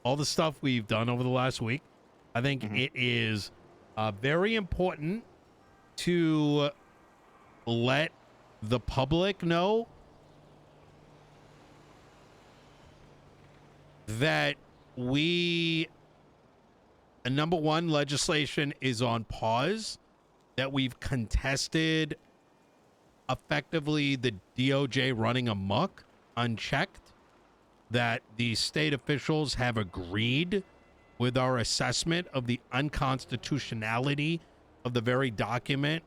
all the stuff we've done over the last week. I think Mhm. it is very important to let the public know that number one, legislation is on pause, that we've contested effectively the DOJ running amok unchecked, that the state officials have agreed with our assessment of the unconstitutionality of the very document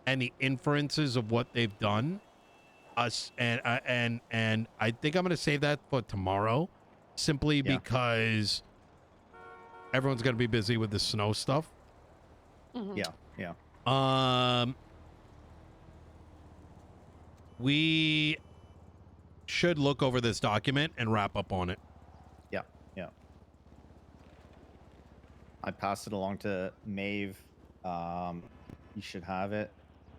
and the inferences of what they've done. And I think I'm going to save that for tomorrow, simply Yeah. because everyone's going to be busy with the snow stuff. Mhm. Yeah. We should look over this document and wrap up on it. Yeah. I passed it along to Maeve. You should have it.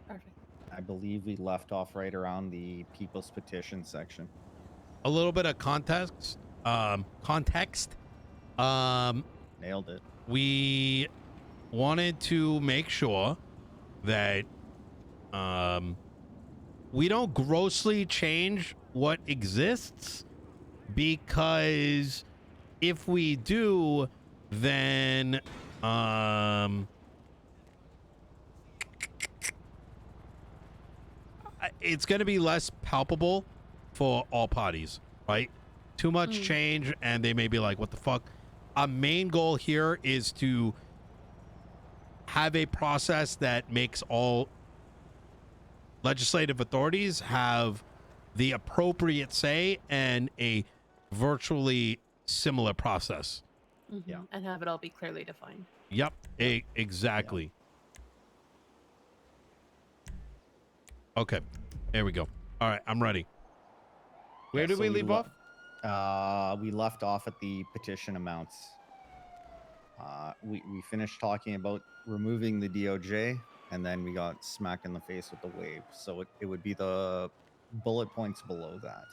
Perfect. I believe we left off right around the people's petition section. A little bit of context. Nailed it. We wanted to make sure that we don't grossly change what exists, because if we do, then it's going to be less palpable for all parties, right? Too much change and they may be like, what the fuck? Our main goal here is to have a process that makes all legislative authorities have the appropriate say and a virtually similar process. Yeah. And have it all be clearly defined. Yep, exactly. Okay, there we go. All right, I'm ready. Where did we leave off? We left off at the petition amounts. We finished talking about removing the DOJ, and then we got smacked in the face with the wave. So it would be the bullet points below that.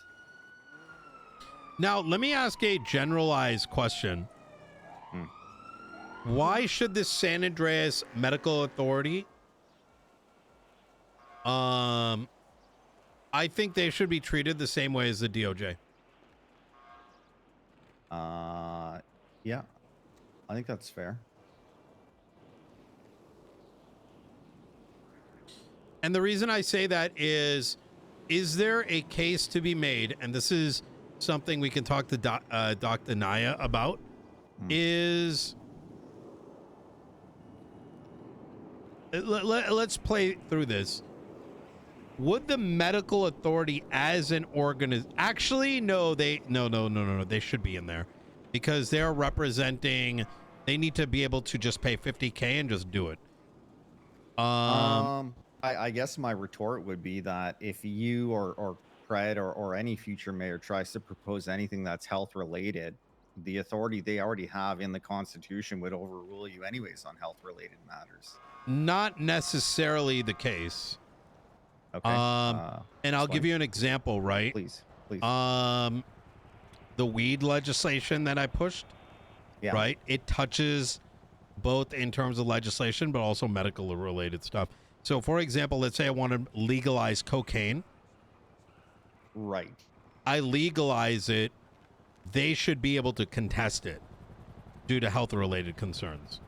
Now, let me ask a generalized question. Why should the San Andreas Medical Authority, I think they should be treated the same way as the DOJ. Yeah, I think that's fair. And the reason I say that is there a case to be made, and this is something we can talk to Dr. Naya about, is... Let's play through this. Would the medical authority as an organization... Actually, no, no. They should be in there. Because they're representing... They need to be able to just pay $50K and just do it. I guess my retort would be that if you or Pred or any future mayor tries to propose anything that's health related, the authority they already have in the Constitution would overrule you anyways on health related matters. Not necessarily the case. Okay. And I'll give you an example, right? Please. The weed legislation that I pushed, right? It touches both in terms of legislation, but also medical related stuff. So, for example, let's say I want to legalize cocaine. Right. I legalize it. They should be able to contest it due to health related concerns.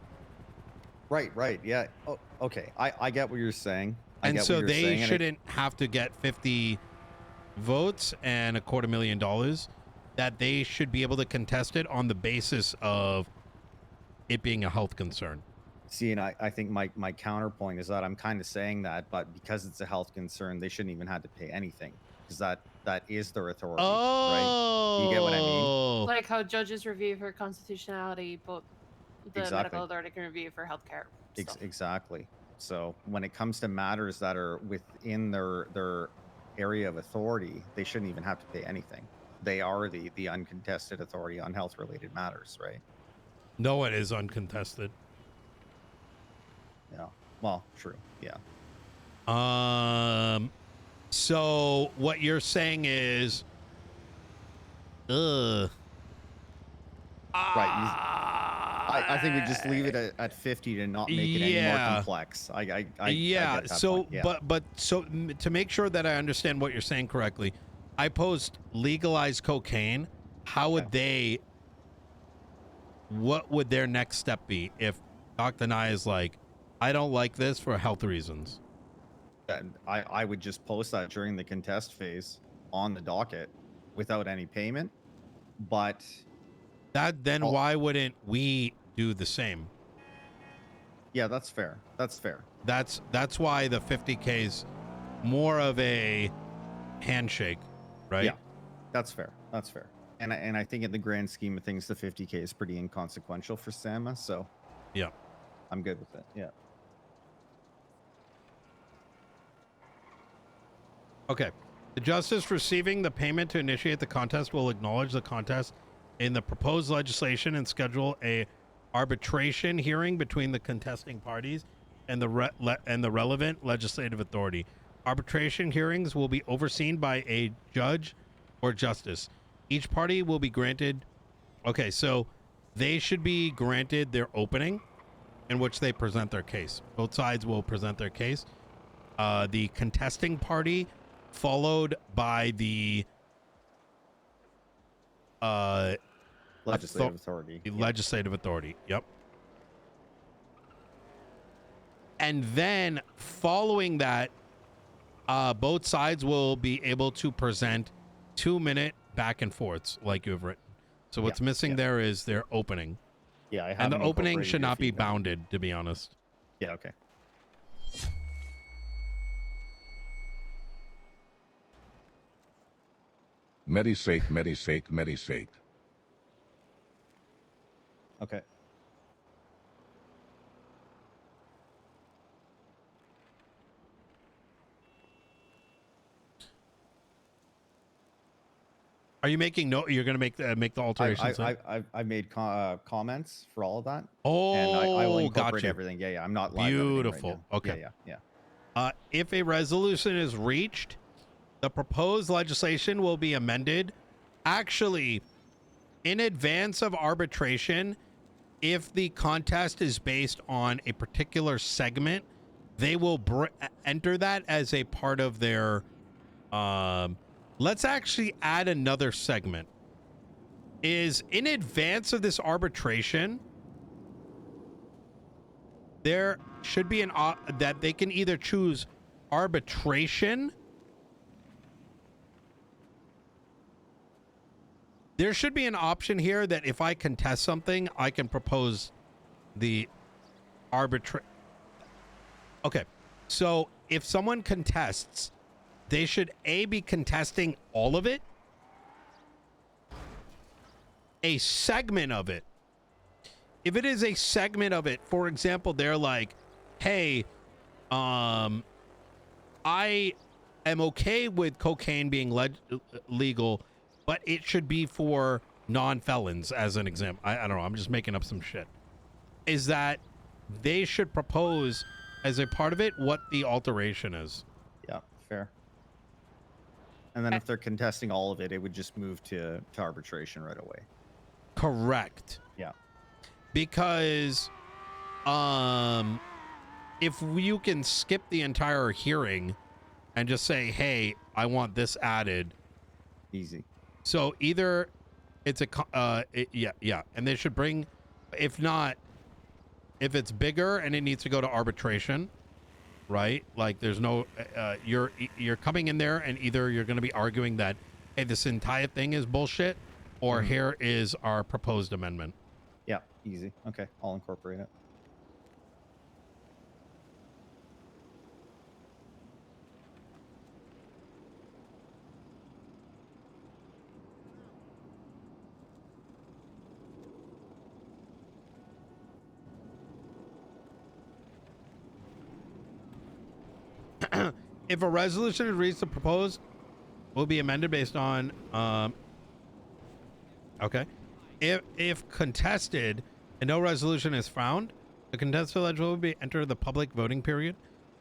Right. Yeah. Oh, okay. I get what you're saying. And so they shouldn't have to get 50 votes and $250,000. That they should be able to contest it on the basis of it being a health concern. See, and I think my counterpoint is that I'm kind of saying that, but because it's a health concern, they shouldn't even have to pay anything, because that is their authority, right? You get what I mean? Like how judges review for constitutionality, but the medical authority can review for healthcare stuff. Exactly. So when it comes to matters that are within their area of authority, they shouldn't even have to pay anything. They are the uncontested authority on health related matters, right? No, it is uncontested. Yeah. Well, true. Yeah. So what you're saying is, I think we just leave it at 50 to not make it any more complex. I get that so point. Yeah. so to make sure that I understand what you're saying correctly, I post legalized cocaine. How would they? What would their next step be if Dr. Nye is like, I don't like this for health reasons? And I would just post that during the contest phase on the docket without any payment. But why wouldn't we do the same? Yeah, that's fair. That's fair. That's why the 50K is more of a handshake, right? Yeah, that's fair. That's fair. And I think in the grand scheme of things, the 50K is pretty inconsequential for SAMA. So yeah, I'm good with it. Yeah. Okay. The justice receiving the payment to initiate the contest will acknowledge the contest in the proposed legislation and schedule a arbitration hearing between the contesting parties and the relevant legislative authority. Arbitration hearings will be overseen by a judge or justice. Each party will be granted. Okay, so they should be granted their opening in which they present their case. Both sides will present their case. The contesting party, followed by the legislative authority. The legislative authority. Yep. And then following that, both sides will be able to present 2-minute back and forths like you've written. So what's missing there is their opening. Yeah, I have. And the opening should not be bounded, to be honest. Yeah. Okay. Medisake. Okay. Are you making note? You're going to make the alterations. I made comments for all of that. Oh, and I will incorporate gotcha. everything. Yeah. I'm not live. Beautiful. Right now. Okay. Yeah. If a resolution is reached, the proposed legislation will be amended. Actually, in advance of arbitration, if the contest is based on a particular segment, they will enter that as a part of their. Let's actually add another segment. Is in advance of this arbitration, there should be that they can either choose arbitration. There should be an option here that if I contest something, I can propose the Okay, so if someone contests, they should be contesting all of it, a segment of it. If it is a segment of it, for example, they're like, hey, I am okay with cocaine being legal, but it should be for non-felons, as an example. I don't know. I'm just making up some shit. Is that they should propose as a part of it what the alteration is. Yeah, fair. And then if they're contesting all of it, it would just move to arbitration right away. Correct. Yeah. Because if you can skip the entire hearing and just say, hey, I want this added. Easy. So either it's and they should bring, if not, if it's bigger and it needs to go to arbitration, right? Like there's no, you're coming in there and either you're going to be arguing that, hey, this entire thing is bullshit, or here is our proposed amendment. Yeah, easy. Okay, I'll incorporate it. If a resolution is reached, the proposed will be amended based on okay. If contested and no resolution is found, the contested legislation will be entered the public voting period.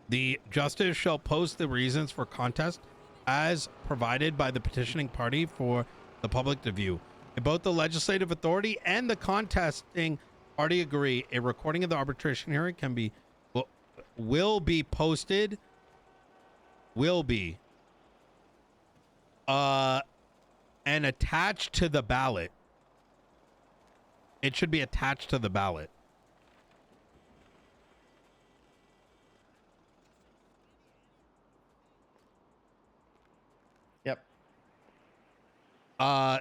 The justice shall post the reasons for contest as provided by the petitioning party for the public to view. Both the legislative authority and the contesting party agree a recording of the arbitration hearing will be posted and attached to the ballot. It should be attached to the ballot. Yep.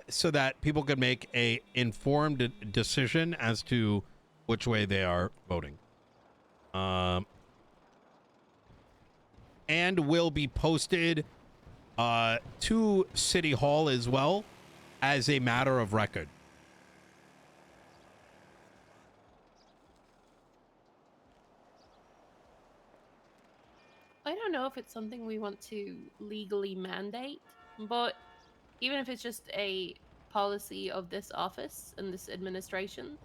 So that people can make a informed decision as to which way they are voting. And will be posted to City Hall as well as a matter of record. I don't know if it's something we want to legally mandate, but even if it's just a policy of this office and this administration,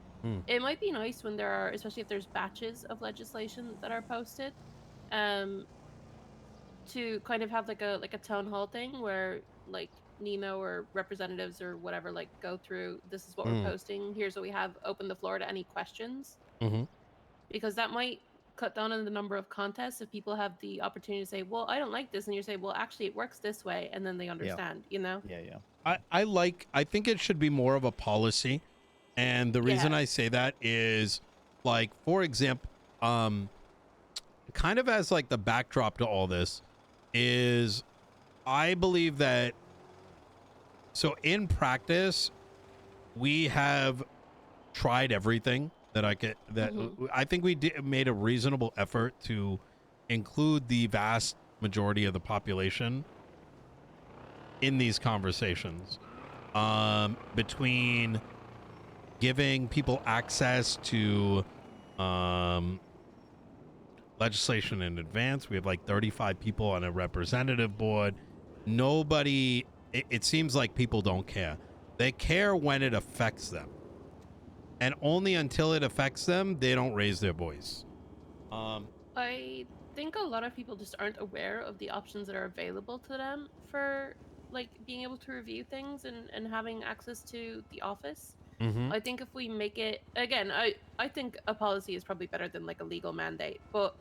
it might be nice when there are, especially if there's batches of legislation that are posted, to kind of have like a town hall thing where like Nino or representatives or whatever like go through, this is what we're posting, here's what we have, open the floor to any questions. Because that might cut down on the number of contests if people have the opportunity to say, well, I don't like this, and you say, well, actually it works this way, and then they understand. You know? I think it should be more of a policy, and the reason I say that is, like, for example, kind of as like the backdrop to all this is, I believe that, so in practice we have tried everything that I think we made a reasonable effort to include the vast majority of the population in these conversations, between giving people access to legislation in advance. We have like 35 people on a representative board. Nobody, it seems like people don't care. They care when it affects them. And only until it affects them, they don't raise their voice. I think a lot of people just aren't aware of the options that are available to them for like being able to review things and having access to the office. I think if we make it, again, I think a policy is probably better than like a legal mandate, but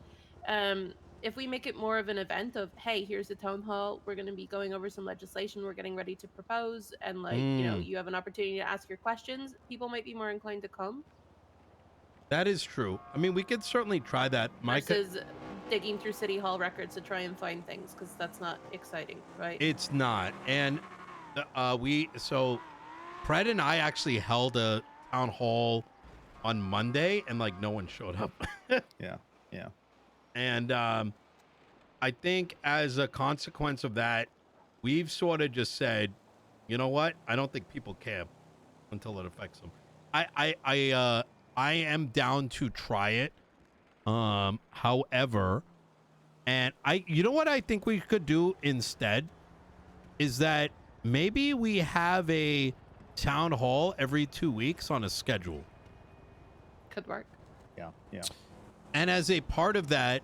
if we make it more of an event of, hey, here's the town hall, we're going to be going over some legislation we're getting ready to propose, and like, you know, you have an opportunity to ask your questions, people might be more inclined to come. That is true. I mean, we could certainly try that. Versus digging through City Hall records to try and find things, because that's not exciting, right? It's not. And so Pred and I actually held a town hall on Monday, and like no one showed up. Yeah. And I think as a consequence of that, we've sort of just said, you know what? I don't think people care until it affects them. I am down to try it. However, and you know what I think we could do instead is that maybe we have a town hall every 2 weeks on a schedule. Could work. Yeah. And as a part of that,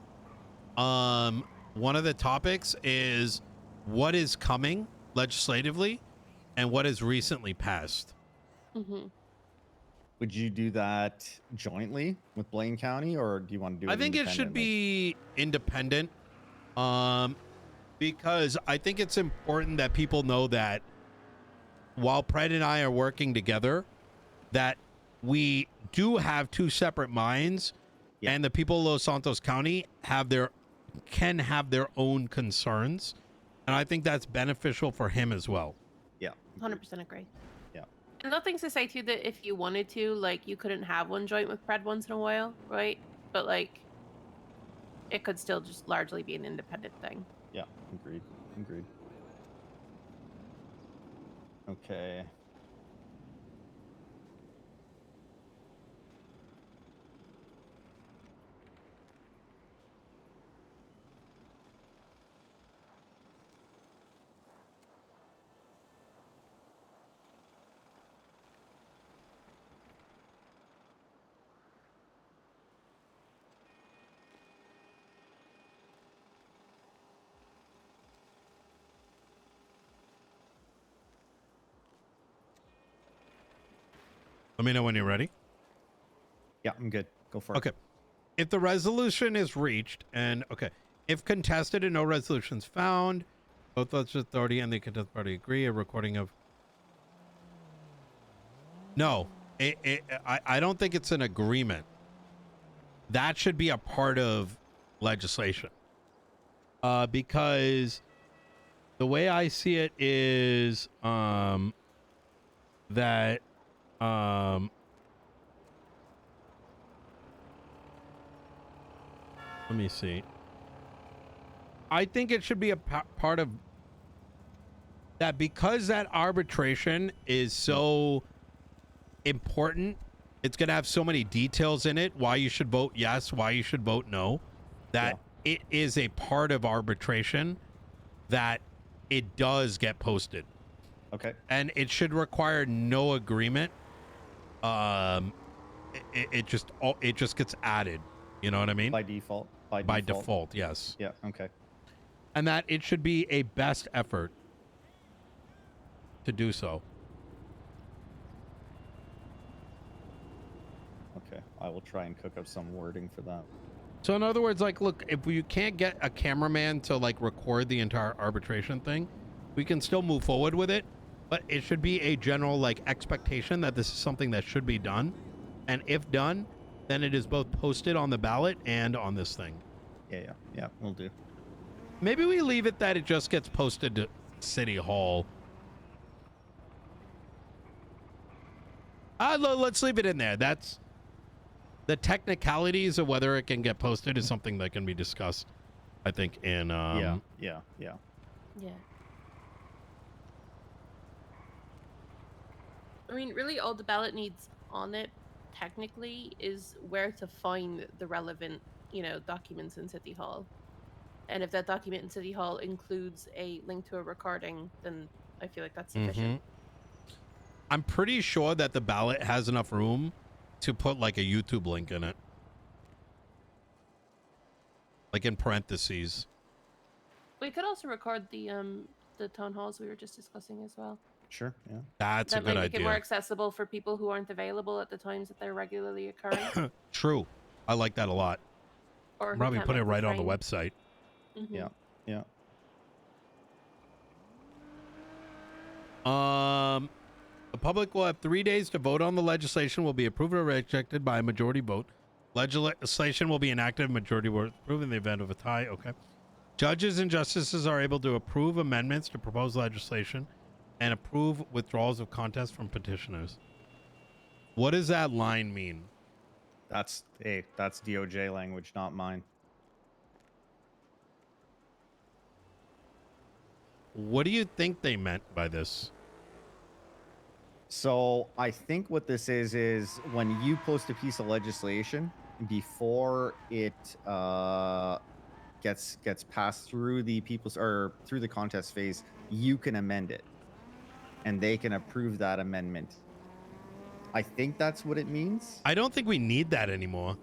one of the topics is what is coming legislatively and what is recently passed. Would you do that jointly with Blaine County, or do you want to do it? I think it should be independent, because I think it's important that people know that while Pred and I are working together, that we do have two separate minds, and the people of Los Santos County can have their own concerns, and I think that's beneficial for him as well. Yeah, 100% agree. Yeah. And nothing's to say too that if you wanted to, like, you couldn't have one joint with Pred once in a while, right? But like, it could still just largely be an independent thing. Yeah, agreed. Okay. Let me know when you're ready. Yeah, I'm good. Go for it. Okay. If the resolution is reached and if contested and no resolutions found, both the authority and the contested party agree, a recording of. No, I don't think it's an agreement. That should be a part of legislation. Because the way I see it is that let me see. I think it should be a part of that, because that arbitration is so important. It's going to have so many details in it, why you should vote yes, why you should vote no, that it is a part of arbitration that it does get posted. Okay. And it should require no agreement. It just gets added. You know what I mean? By default. By default, yes. Yeah. Okay. And that it should be a best effort to do so. Okay. I will try and cook up some wording for that. So in other words, like, look, if you can't get a cameraman to like record the entire arbitration thing, we can still move forward with it, but it should be a general like expectation that this is something that should be done. And if done, then it is both posted on the ballot and on this thing. Yeah, we'll do. Maybe we leave it that it just gets posted to City Hall. Let's leave it in there. That's the technicalities of whether it can get posted is something that can be discussed, I think, in Yeah. Yeah. I mean, really, all the ballot needs on it, technically, is where to find the relevant, documents in City Hall. And if that document in City Hall includes a link to a recording, then I feel like that's sufficient. I'm pretty sure that the ballot has enough room to put like a YouTube link in it, like in parentheses. We could also record the town halls we were just discussing as well. Sure. Yeah. That's a That good might make it more idea. accessible for people who aren't available at the times that they're regularly occurring. True. I like that a lot. Or who Probably can't put it make the right on the train. website. Mhm. Yeah. The public will have 3 days to vote on the legislation. Will be approved or rejected by a majority vote. Legislation will be enacted if majority vote approved in the event of a tie. Okay. Judges and justices are able to approve amendments to proposed legislation and approve withdrawals of contest from petitioners. What does that line mean? That's DOJ language, not mine. What do you think they meant by this? So I think what this is when you post a piece of legislation, before it gets passed through the through the contest phase, you can amend it, and they can approve that amendment. I think that's what it means. I don't think we need that anymore.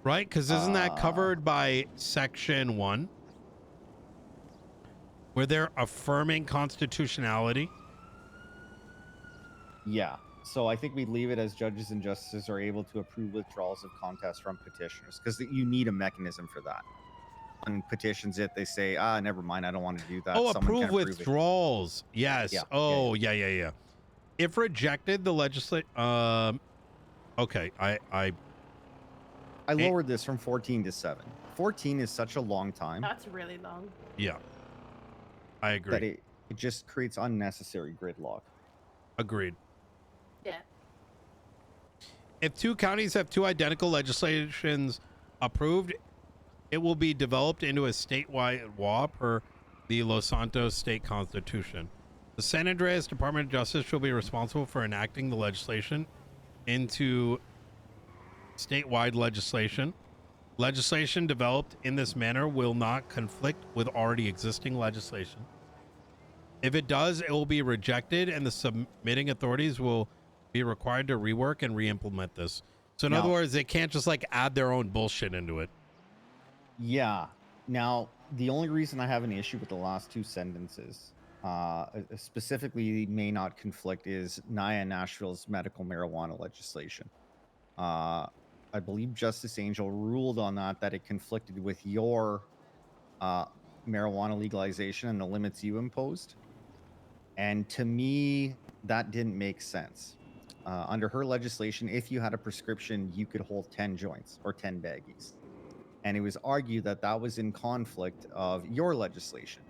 Right? Because isn't that covered by Section 1? Where they're affirming constitutionality? Yeah. So I think we leave it as judges and justices are able to approve withdrawals of contests from petitioners, because you need a mechanism for that. On petitions, they say, never mind, I don't want to do that. Oh, Someone approve can approve it. withdrawals. Yes. Yeah. Oh, yeah. If rejected, the legislate. Okay. I lowered this from 14 to 7. 14 is such a long time That's really long. Yeah. I agree. that it just creates unnecessary gridlock. Agreed. Yeah. If two counties have two identical legislations approved, it will be developed into a statewide law per the Los Santos State Constitution. The San Andreas Department of Justice shall be responsible for enacting the legislation into statewide legislation. Legislation developed in this manner will not conflict with already existing legislation. If it does, it will be rejected, and the submitting authorities will be required to rework and re-implement this. So in other words, they can't just like add their own bullshit into it. Yeah. Now, the only reason I have an issue with the last two sentences specifically may not conflict is NIA Nashville's medical marijuana legislation. I believe Justice Angel ruled on that it conflicted with your marijuana legalization and the limits you imposed. And to me, that didn't make sense. Under her legislation, if you had a prescription, you could hold 10 joints or 10 baggies. And it was argued that that was in conflict of your legislation.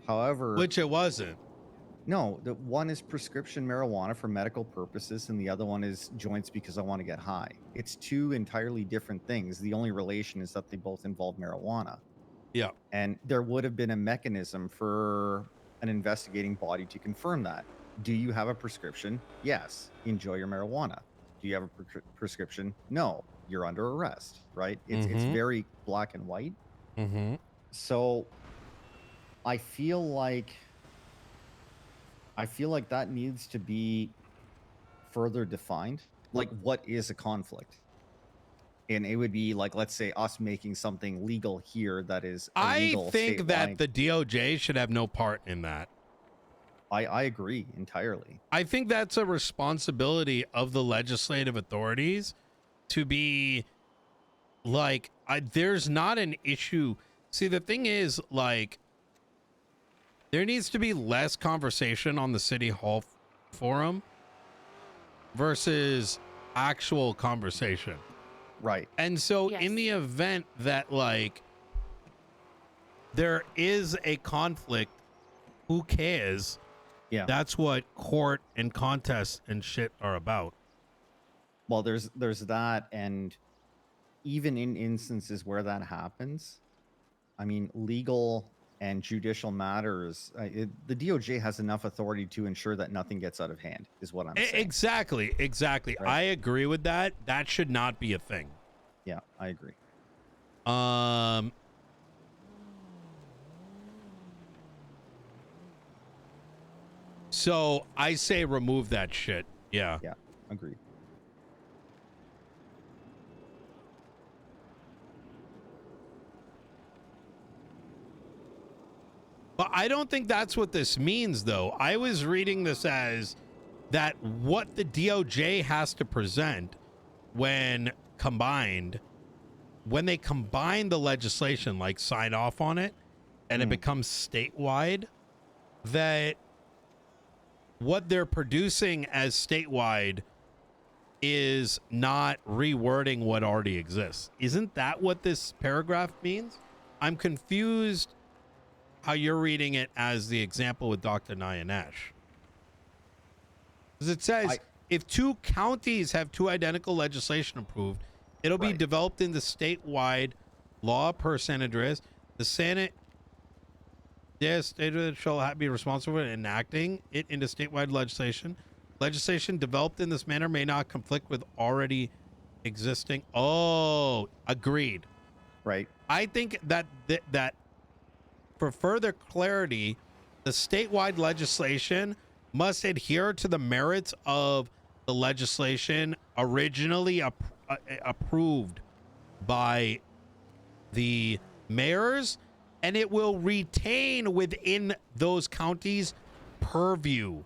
However, Which it wasn't. no, the one is prescription marijuana for medical purposes, and the other one is joints because I want to get high. It's two entirely different things. The only relation is that they both involve marijuana. Yeah. And there would have been a mechanism for an investigating body to confirm that. Do you have a prescription? Yes. Enjoy your marijuana. Do you have a prescription? No. You're under arrest, right? It's very black and white. Mm-hmm. So I feel like that needs to be further defined. Like, what is a conflict? And it would be like, let's say, us making something legal here that is illegal. I think statewide. that the DOJ should have no part in that. I agree entirely. I think that's a responsibility of the legislative authorities to be like, there's not an issue. See, the thing is, like, there needs to be less conversation on the city hall forum versus actual conversation. Right. And so Yes. in the event that, like, there is a conflict, who cares? Yeah. That's what court and contests and shit are about. Well, there's that, and even in instances where that happens, I mean, legal and judicial matters, the DOJ has enough authority to ensure that nothing gets out of hand, is what I'm saying. Exactly. Right. I agree with that. That should not be a thing. Yeah, I agree. So I say remove that shit. Yeah. Yeah, agreed. But I don't think that's what this means, though. I was reading this as that what the DOJ has to present when they combine the legislation, like sign off on it, and it becomes statewide, that what they're producing as statewide is not rewording what already exists. Isn't that what this paragraph means? I'm confused how you're reading it as the example with Dr. Nia Nash. Because it says, if two counties have two identical legislation approved, it'll be developed into statewide law per Senate address. The Senate shall be responsible for enacting it into statewide legislation. Legislation developed in this manner may not conflict with already existing. Oh, agreed. Right. I think that for further clarity, the statewide legislation must adhere to the merits of the legislation originally approved by the mayors, and it will retain within those counties purview.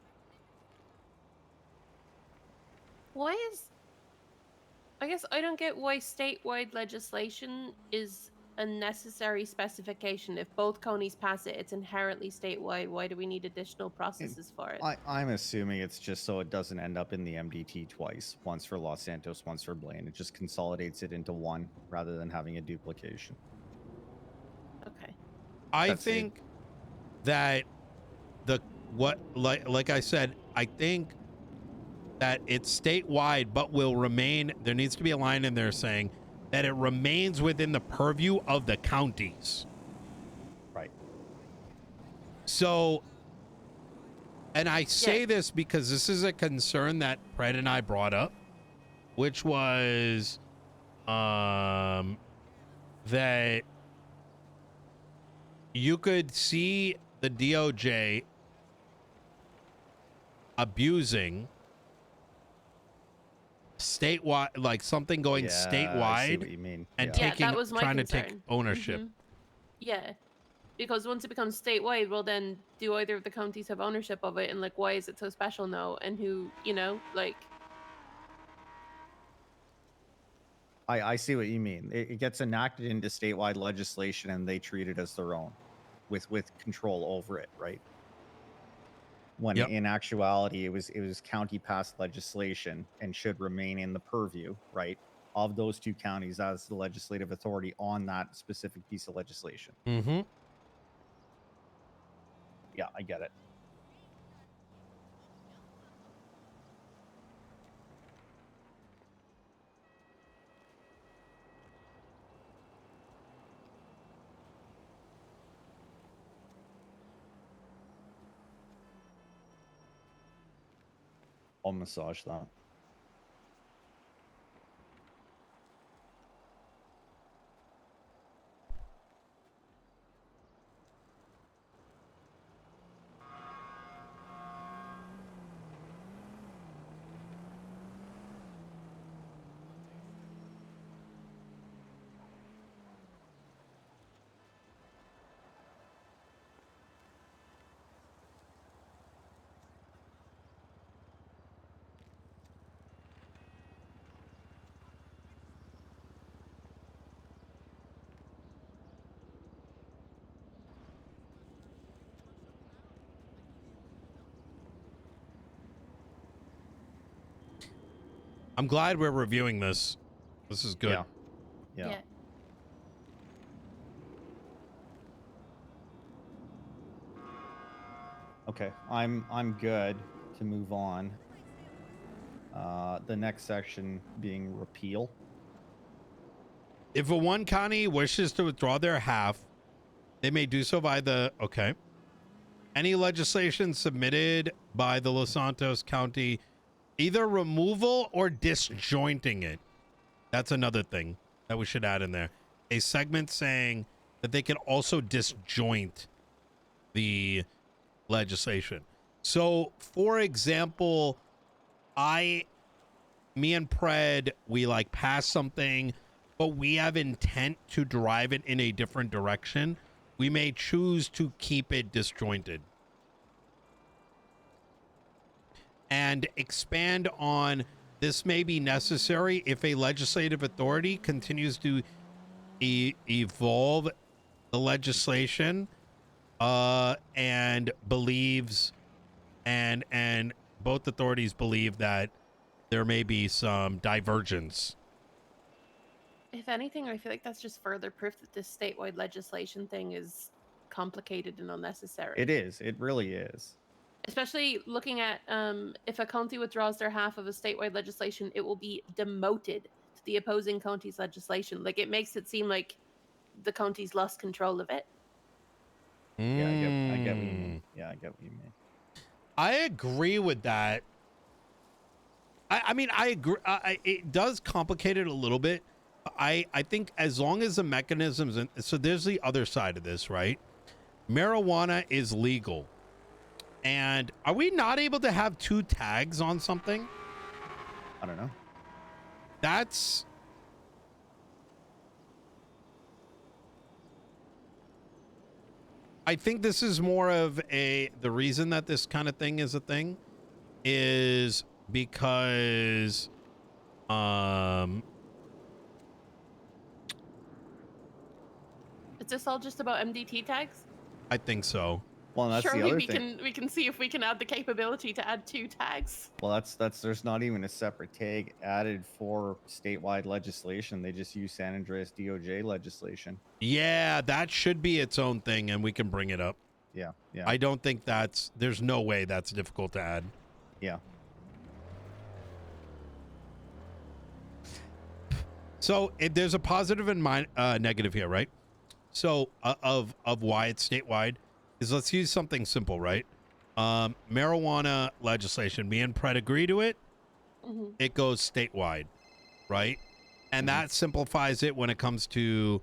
I guess I don't get why statewide legislation is a necessary specification. If both counties pass it, it's inherently statewide. Why do we need additional processes for it? I'm assuming it's just so it doesn't end up in the MDT twice, once for Los Santos, once for Blaine. It just consolidates it into one rather than having a duplication. Okay. I think that like I said, I think that it's statewide, but will remain. There needs to be a line in there saying that it remains within the purview of the counties. Right. So, and I say this because this is a concern that Fred and I brought up, which was that you could see the DOJ abusing statewide, like something going I see statewide what you mean. and Yeah, that was my trying concern. to take ownership. Yeah. Because once it becomes statewide, well, then do either of the counties have ownership of it? And like, why is it so special now? And who, like. I see what you mean. It gets enacted into statewide legislation, and they treat it as their own, with control over it, right? When Yep. in actuality, it was county passed legislation and should remain in the purview, right, of those two counties as the legislative authority on that specific piece of legislation. Mm-hmm. Yeah, I get it. I'll massage that. I'm glad we're reviewing this. This is good. Yeah. Okay, I'm good to move on. The next section being repeal. If a one county wishes to withdraw their half, they may do so by the any legislation submitted by the Los Santos County, either removal or disjointing it. That's another thing that we should add in there. A segment saying that they can also disjoint the legislation. So, for example, me and Pred, we like pass something, but we have intent to drive it in a different direction. We may choose to keep it disjointed and expand on this may be necessary if a legislative authority continues to evolve the legislation and believes and both authorities believe that there may be some divergence. If anything, I feel like that's just further proof that this statewide legislation thing is complicated and unnecessary. It is. It really is. Especially looking at if a county withdraws their half of a statewide legislation, it will be demoted to the opposing county's legislation. Like, it makes it seem like the county's lost control of it. Yeah, I get what you mean. Yeah, I get what you mean. I agree with that. I mean, I agree. It does complicate it a little bit. I think as long as the mechanisms, and so there's the other side of this, right? Marijuana is legal. And are we not able to have 2 tags on something? I don't know. That's... I think this is more of the reason that this kind of thing is a thing is because Is this all just about MDT tags? I think so. Well, that's Surely the other thing. we can see if we can add the capability to add 2 tags. Well, that's there's not even a separate tag added for statewide legislation. They just use San Andreas DOJ legislation. Yeah, that should be its own thing, and we can bring it up. Yeah. I don't think there's no way that's difficult to add. Yeah. So there's a positive and negative here, right? So of why it's statewide is, let's use something simple, right? Marijuana legislation, me and Pred agree to it. Mm-hmm. It goes statewide, right? And that simplifies it when it comes to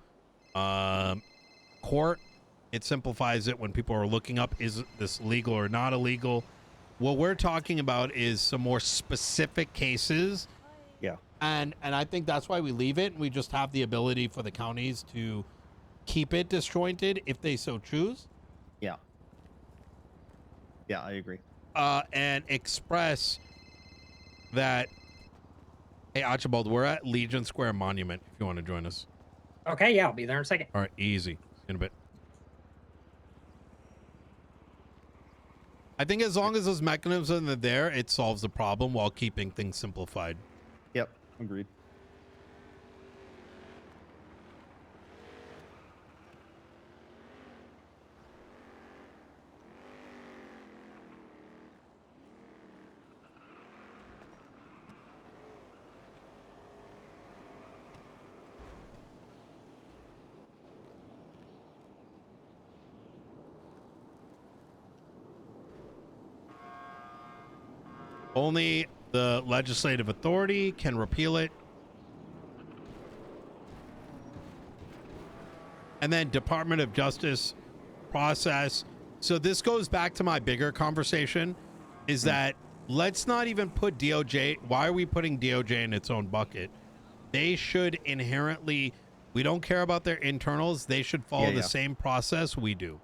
court. It simplifies it when people are looking up, is this legal or not illegal? What we're talking about is some more specific cases. Yeah. And I think that's why we leave it. We just have the ability for the counties to keep it disjointed if they so choose. Yeah. Yeah, I agree. And express that, hey, Archibald, we're at Legion Square Monument if you want to join us. Okay, yeah, I'll be there in a second. All right, easy. In a bit. I think as long as those mechanisms are there, it solves the problem while keeping things simplified. Yep, agreed. Only the legislative authority can repeal it. And then Department of Justice process. So this goes back to my bigger conversation, is that let's not even put DOJ. Why are we putting DOJ in its own bucket? They should inherently, we don't care about their internals. They should follow the same process we do.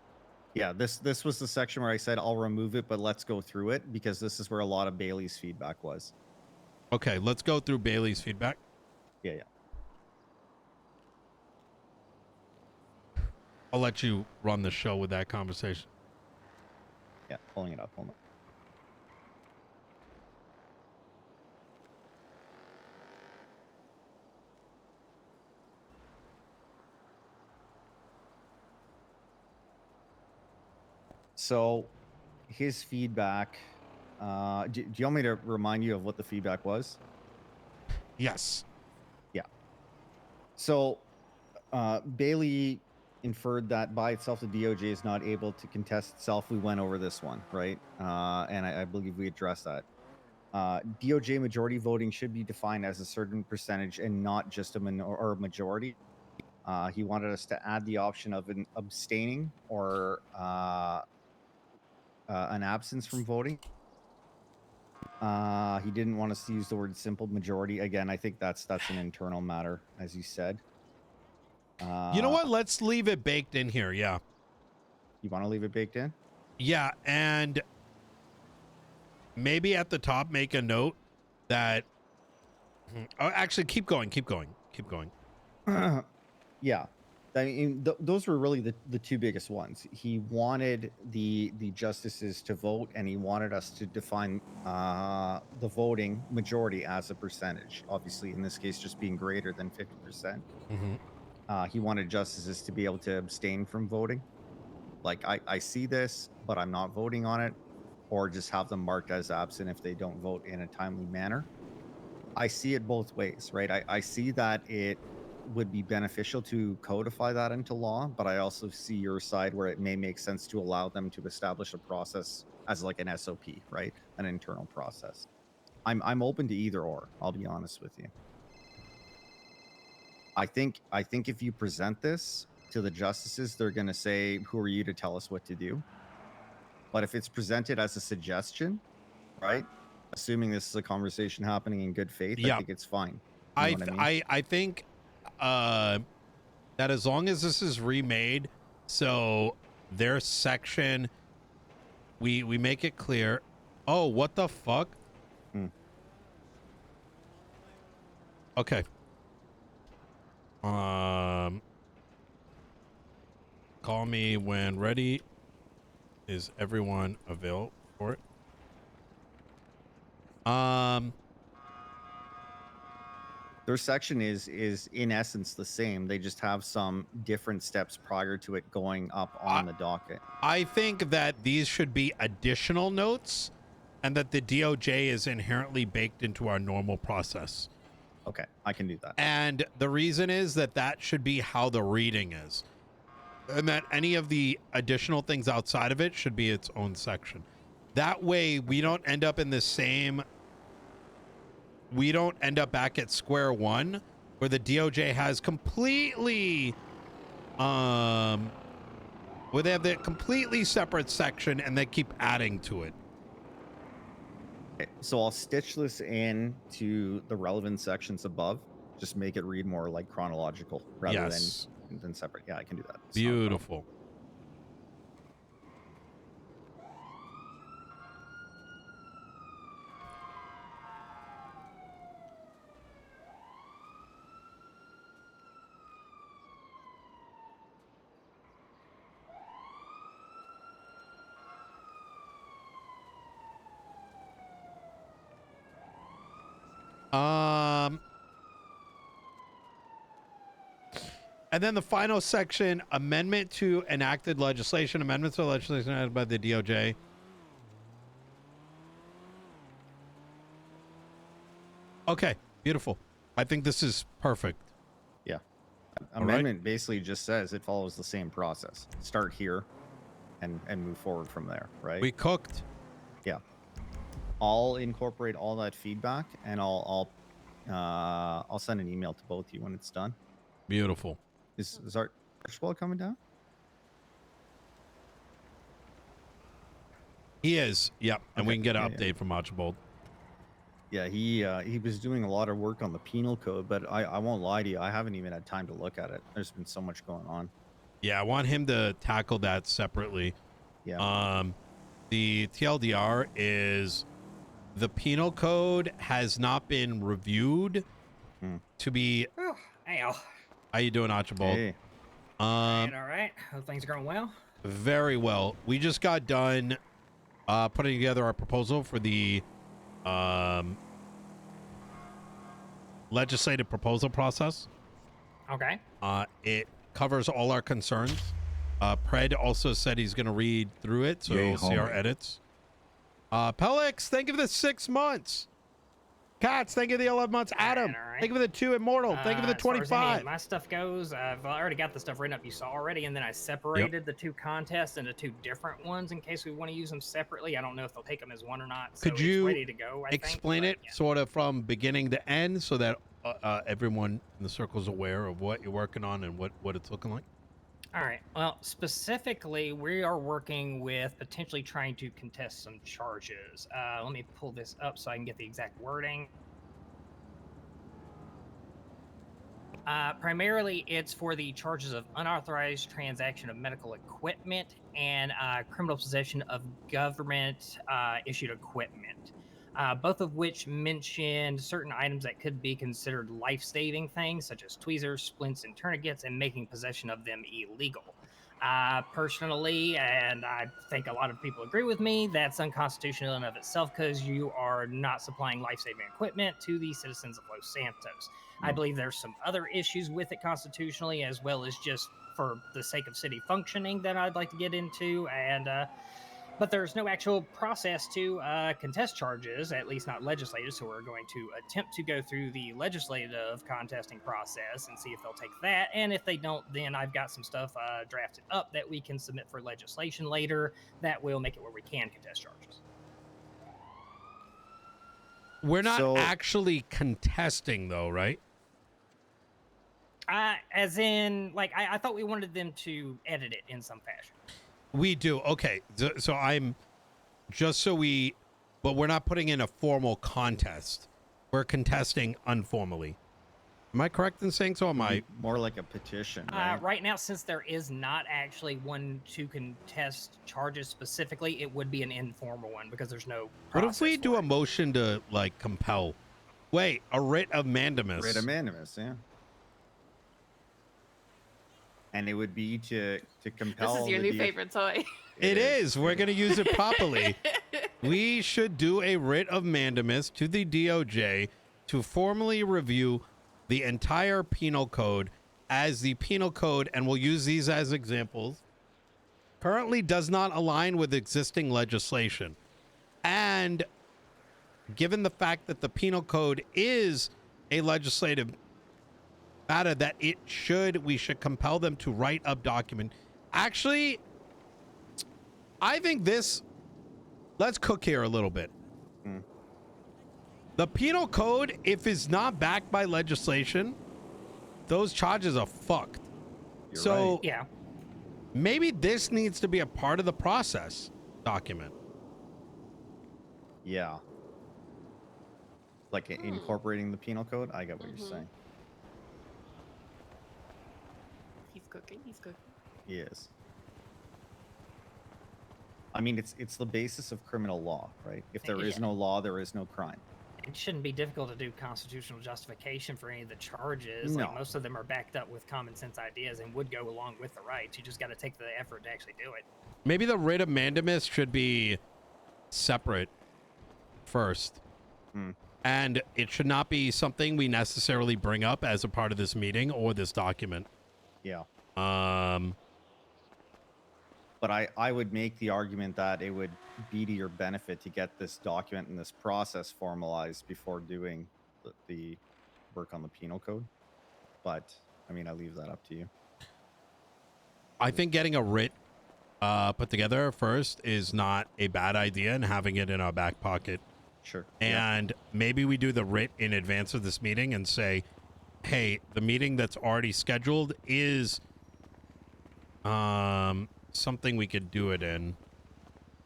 Yeah, this was the section where I said I'll remove it, but let's go through it because this is where a lot of Bailey's feedback was. Okay, let's go through Bailey's feedback. Yeah, yeah. I'll let you run the show with that conversation. Yeah, pulling it up. Hold on. So his feedback, do you want me to remind you of what the feedback was? Yes. Yeah. So Bailey inferred that by itself, the DOJ is not able to contest itself. We went over this one, right? And I believe we addressed that. DOJ majority voting should be defined as a certain percentage and not just a majority. He wanted us to add the option of an abstaining or an absence from voting. He didn't want us to use the word simple majority. Again, I think that's an internal matter, as you said. You know what? Let's leave it baked in here. Yeah. You want to leave it baked in? Yeah, and maybe at the top make a note that. Oh, actually, keep going. Yeah. I mean, those were really the two biggest ones. He wanted the justices to vote, and he wanted us to define the voting majority as a percentage. Obviously, in this case, just being greater than 50%. Mm-hmm. He wanted justices to be able to abstain from voting. Like, I see this, but I'm not voting on it, or just have them marked as absent if they don't vote in a timely manner. I see it both ways, right? I see that it would be beneficial to codify that into law, but I also see your side where it may make sense to allow them to establish a process as like an SOP, right? An internal process. I'm open to either or, I'll be honest with you. I think if you present this to the justices, they're going to say, who are you to tell us what to do? But if it's presented as a suggestion, right? Assuming this is a conversation happening in good faith, I think it's fine. You know what I mean? I think that as long as this is remade, so their section, we make it clear. Oh, what the fuck? Okay. Call me when ready. Is everyone available for it? Their section is in essence the same. They just have some different steps prior to it going up on the docket. I think that these should be additional notes, and that the DOJ is inherently baked into our normal process. Okay, I can do that. And the reason is that should be how the reading is. And that any of the additional things outside of it should be its own section. That way we don't end up in the same... We don't end up back at square one where the DOJ has completely... where they have the completely separate section and they keep adding to it. So I'll stitch this in to the relevant sections above. Just make it read more like chronological rather than then separate. Yeah, I can do that. It's not a problem. Beautiful. And then the final section, amendment to enacted legislation, amendments to legislation enacted by the DOJ. Okay, beautiful. I think this is perfect. Yeah. All Amendment basically just says it follows the same process. Start here and move forward from there, right? We cooked. Yeah. I'll incorporate all that feedback and I'll send an email to both of you when it's done. Beautiful. Is Archibald coming down? He is. Yep. And we Okay, can get an yeah, update from Archibald. Yeah, he was doing a lot of work on the penal code, but I won't lie to you, I haven't even had time to look at it. There's been so much going on. Yeah, I want him to tackle that separately. Yeah. The TLDR is the penal code has not been reviewed to be. Oh, ow. How you doing, Archibald? Hey. All right. Hope things are going well. Very well. We just got done putting together our proposal for the legislative proposal process. Okay. It covers all our concerns. Pred also said he's going to read through it, so Yay, we'll see our homie. edits. Pelix, thank you for the 6 months. Katz, thank you for the 11 months. Adam, all right. thank you for the 2 Immortal. Thank you for the As far as any 25. of my stuff goes, I've already got the stuff written up you saw already, and then I separated the 2 contests into 2 different ones in case we want to use them separately. I don't know if they'll take them as one or not. So Could you it's ready to go, I Explain think, it but, yeah. sort of from beginning to end so that everyone in the circle is aware of what you're working on and what it's looking like? All right. Well, specifically, we are working with potentially trying to contest some charges. Let me pull this up so I can get the exact wording. Primarily, it's for the charges of unauthorized transaction of medical equipment and criminal possession of government issued equipment, both of which mention certain items that could be considered life-saving things, such as tweezers, splints, and tourniquets, and making possession of them illegal. Personally, and I think a lot of people agree with me, that's unconstitutional in and of itself because you are not supplying life-saving equipment to the citizens of Los Santos. I believe there's some other issues with it constitutionally, as well as just for the sake of city functioning that I'd like to get into, and but there's no actual process to contest charges, at least not legislative, so we're going to attempt to go through the legislative contesting process and see if they'll take that, and if they don't, then I've got some stuff drafted up that we can submit for legislation later that will make it where we can contest charges. We're not So- actually contesting, though, right? As in, like, I thought we wanted them to edit it in some fashion. We do. Okay. So I'm just so we, but we're not putting in a formal contest. We're contesting informally. Am I correct in saying so? Am I? More like a petition, right? Right now, since there is not actually one to contest charges specifically, it would be an informal one because there's no What if we process do for a it. motion to like compel? Wait, a writ of mandamus. Writ of mandamus, yeah. And it would be to compel. This is your the new favorite toy. It is. We're going to use it properly. We should do a writ of mandamus to the DOJ to formally review the entire penal code, as the penal code, and we'll use these as examples, currently does not align with existing legislation. And given the fact that the penal code is a legislative matter, that we should compel them to write up document. Actually, I think let's cook here a little bit. The penal code, if it's not backed by legislation, those charges are fucked. You're So right. Yeah. maybe this needs to be a part of the process document. Yeah. Like incorporating the penal code. I get what you're saying. He's cooking. He's cooking. He is. I mean, it's the basis of criminal law, right? If there is Yeah. no law, there is no crime. It shouldn't be difficult to do constitutional justification for any of the charges. No. Like most of them are backed up with common sense ideas and would go along with the rights. You just got to take the effort to actually do it. Maybe the writ of mandamus should be separate first. Hmm. And it should not be something we necessarily bring up as a part of this meeting or this document. Yeah. But I would make the argument that it would be to your benefit to get this document and this process formalized before doing the work on the penal code. But I mean, I leave that up to you. I think getting a writ put together first is not a bad idea, and having it in our back pocket. Sure. And maybe we do the writ in advance of this meeting and say, hey, the meeting that's already scheduled is something we could do it in.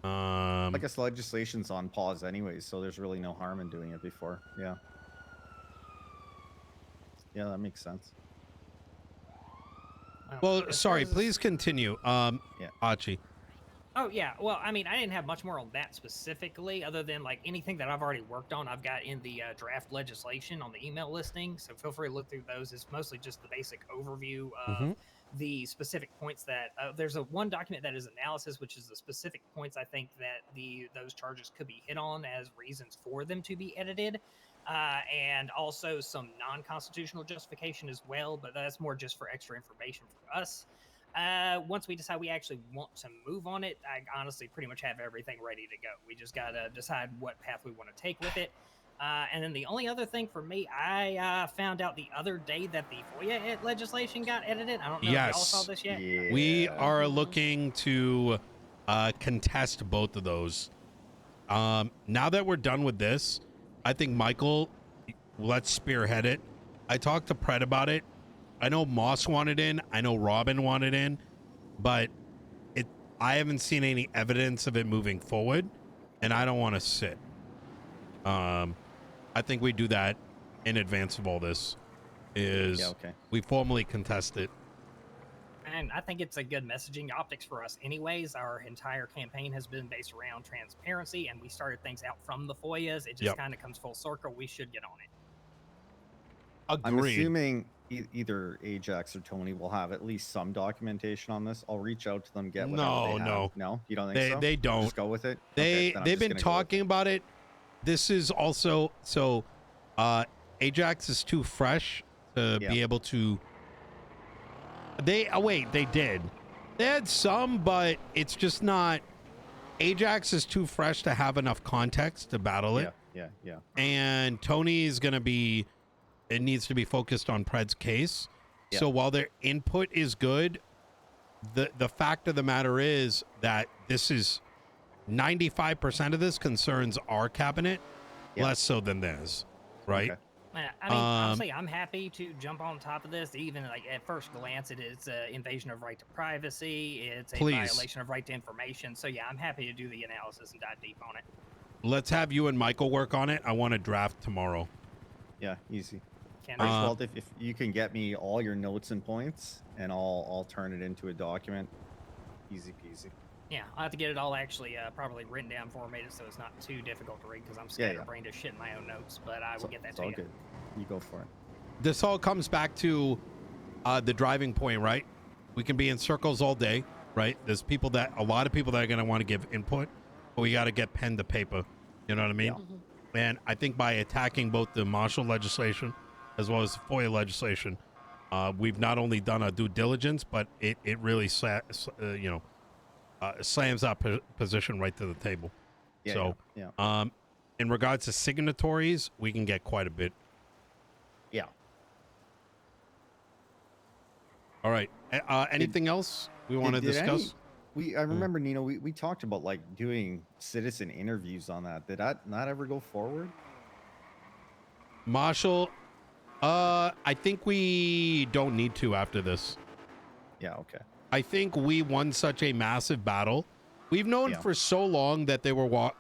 I guess legislation's on pause anyways, so there's really no harm in doing it before. Yeah. Yeah, that makes sense. Well, As sorry, far as- please continue. Yeah. Archie. Oh yeah, well, I mean, I didn't have much more on that specifically, other than like anything that I've already worked on. I've got in the draft legislation on the email listing, so feel free to look through those. It's mostly just the basic overview of the specific points that there's one document that is analysis, which is the specific points I think that those charges could be hit on as reasons for them to be edited, and also some non-constitutional justification as well. But that's more just for extra information for us. Once we decide we actually want to move on it, I honestly pretty much have everything ready to go. We just got to decide what path we want to take with it. And then the only other thing for me, I found out the other day that the FOIA legislation got edited. I don't know if y'all saw Yes. this yet. Yeah. We are looking to contest both of those. Now that we're done with this, I think Michael, let's spearhead it. I talked to Pred about it. I know Moss wanted in. I know Robin wanted in, but I haven't seen any evidence of it moving forward, and I don't want to sit. I think we do that in advance of all this. Yeah, okay. We formally contest it. And I think it's a good messaging optics for us anyways. Our entire campaign has been based around transparency, and we started things out from the FOIAs. It just kind of comes full circle. We should get on it. I'm Agreed. assuming either Ajax or Tony will have at least some documentation on this. I'll reach out to them, get whatever they have. No, you don't think so? They don't. Just go with it. They've then I'm been just gonna go with talking about it. This is also Ajax is too fresh to be able to. They did. They had some, but it's just not. Ajax is too fresh to have enough context to battle it. Yeah. And Tony is gonna be. It needs to be focused on Pred's case. Yeah. So while their input is good, the fact of the matter is that this is 95% of this concerns our cabinet, less so than theirs, right? Okay. I mean, honestly, I'm happy to jump on top of this. Even like at first glance, it is an invasion of right to privacy. It's a violation of right to information. So yeah, I'm happy to do the analysis and dive deep on it. Let's have you and Michael work on it. I want to draft tomorrow. Yeah, easy. Can First of all, if you can get me all your notes and points, and I'll turn it into a document. Easy peasy. Yeah, I'll have to get it all actually properly written down, formatted, so it's not too difficult to read because I'm scatterbrained as shit in my own notes. But I will get that It's to all you. good. You go for it. This all comes back to the driving point, right? We can be in circles all day, right? There's a lot of people that are going to want to give input, but we got to get pen to paper. You know what I mean? Yeah. And I think by attacking both the martial legislation as well as the FOIA legislation, we've not only done our due diligence, but it really slams our position right to the table. Yeah. In regards to signatories, we can get quite a bit. Yeah. All right. Anything else we want to discuss? I remember, Nino, we talked about like doing citizen interviews on that. Did that not ever go forward? Marshall, I think we don't need to after this. Yeah, okay. I think we won such a massive battle. We've known for so long that they were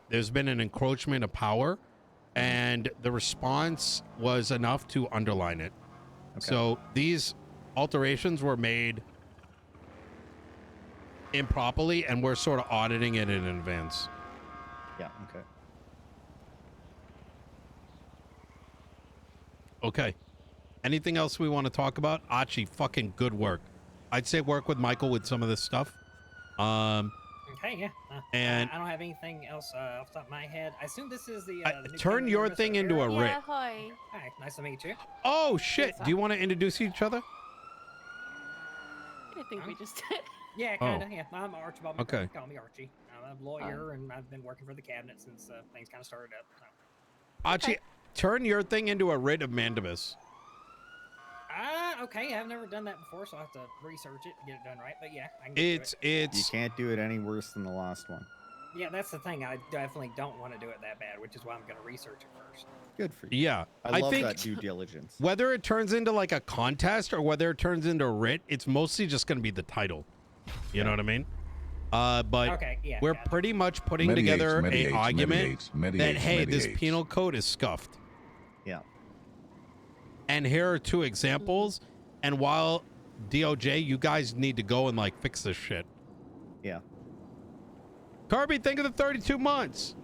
there's been an encroachment of power, and the response was enough to underline it. Okay. So alterations were made improperly, and we're sort of auditing it in advance. Yeah. Okay. Okay. Anything else we want to talk about? Archie, fucking good work. I'd say work with Michael with some of this stuff. Okay, yeah. And- I don't have anything else off the top of my head. I assume this is the new turn King your Louis thing of into a Arabia? Rick. Yeah, hi. Hi, nice to meet you. Oh, shit. Yes, Do you want to introduce each other? I think we just did. Yeah, kind of. Yeah, I'm Archibald. Okay. Call me Archie. I'm a lawyer, and I've been working for the cabinet since things kind of started up. So. Archie, turn your thing into a writ of mandibus. Okay. I've never done that before, so I'll have to research it to get it done right. But yeah, I can get to You It's can't do it any worse than the last one. it. Yeah, that's the thing. I definitely don't want to do it that bad, which is why I'm going to research it first. Good for you. yeah. I love think that due diligence. whether it turns into like a contest or whether it turns into a writ, it's mostly just going to be the title. You know what I mean? But Okay, yeah. we're gotcha. pretty much putting together an argument that, hey, this penal code is scuffed. Yeah. And here are two examples. And while DOJ, you guys need to go and like fix this shit. Yeah. Kirby, think of the 32 months.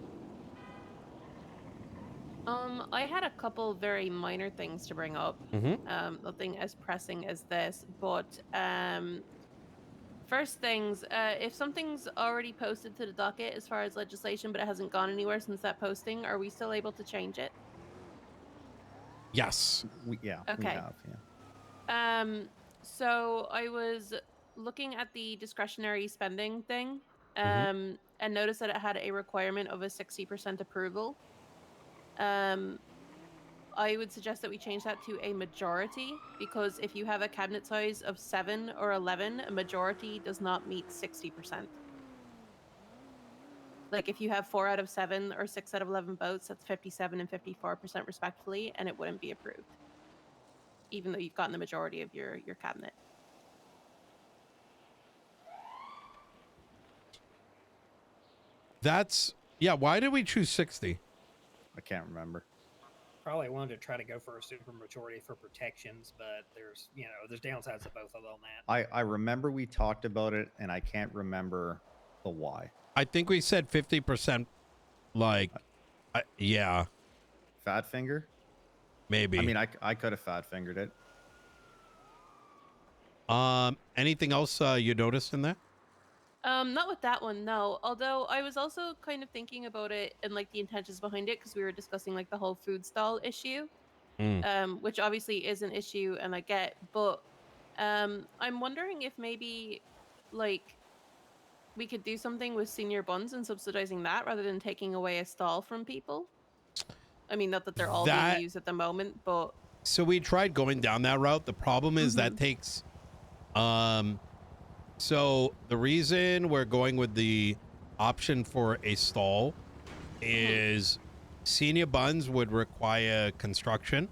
I had a couple very minor things to bring up. Nothing as pressing as this, but first things, if something's already posted to the docket as far as legislation, but it hasn't gone anywhere since that posting, are we still able to change it? Yes. We Okay. have. Yeah. So I was looking at the discretionary spending thing, and noticed that it had a requirement of a 60% approval. I would suggest that we change that to a majority, because if you have a cabinet size of 7 or 11, a majority does not meet 60%. Like if you have 4 out of 7 or 6 out of 11 votes, that's 57 and 54% respectively, and it wouldn't be approved, even though you've gotten the majority of your cabinet. That's, yeah, why did we choose 60? I can't remember. Probably wanted to try to go for a super majority for protections, but there's downsides to both of them on that. I remember we talked about it, and I can't remember the why. I think we said 50%, like, yeah, Fat finger? maybe. I mean, I could have fat fingered it. Anything else you noticed in there? Not with that one, no. Although I was also kind of thinking about it and like the intentions behind it, because we were discussing like the whole food stall issue, which obviously is an issue, and I get, but I'm wondering if maybe like we could do something with senior buns and subsidizing that rather than taking away a stall from people. I mean, not that they're all being used at the moment, but So we tried going down that route. The problem is that takes, so the reason we're going with the option for a stall is senior buns would require construction.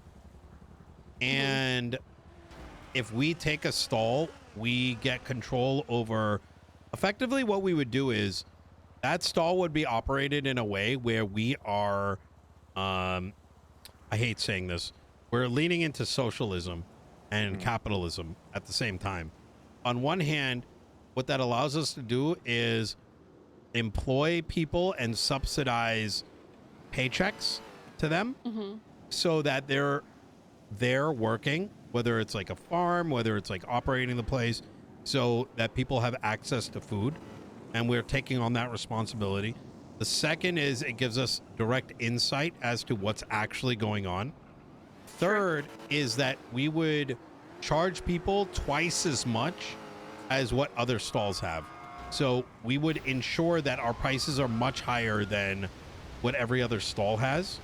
And if we take a stall, we get control over, effectively what we would do is that stall would be operated in a way where we are, I hate saying this, we're leaning into socialism and capitalism at the same time. On one hand, what that allows us to do is employ people and subsidize paychecks to them so that they're working, whether it's like a farm, whether it's like operating the place, so that people have access to food, and we're taking on that responsibility. The second is it gives us direct insight as to what's actually going on. Third is that we would charge people twice as much as what other stalls have. So we would ensure that our prices are much higher than what every other stall has.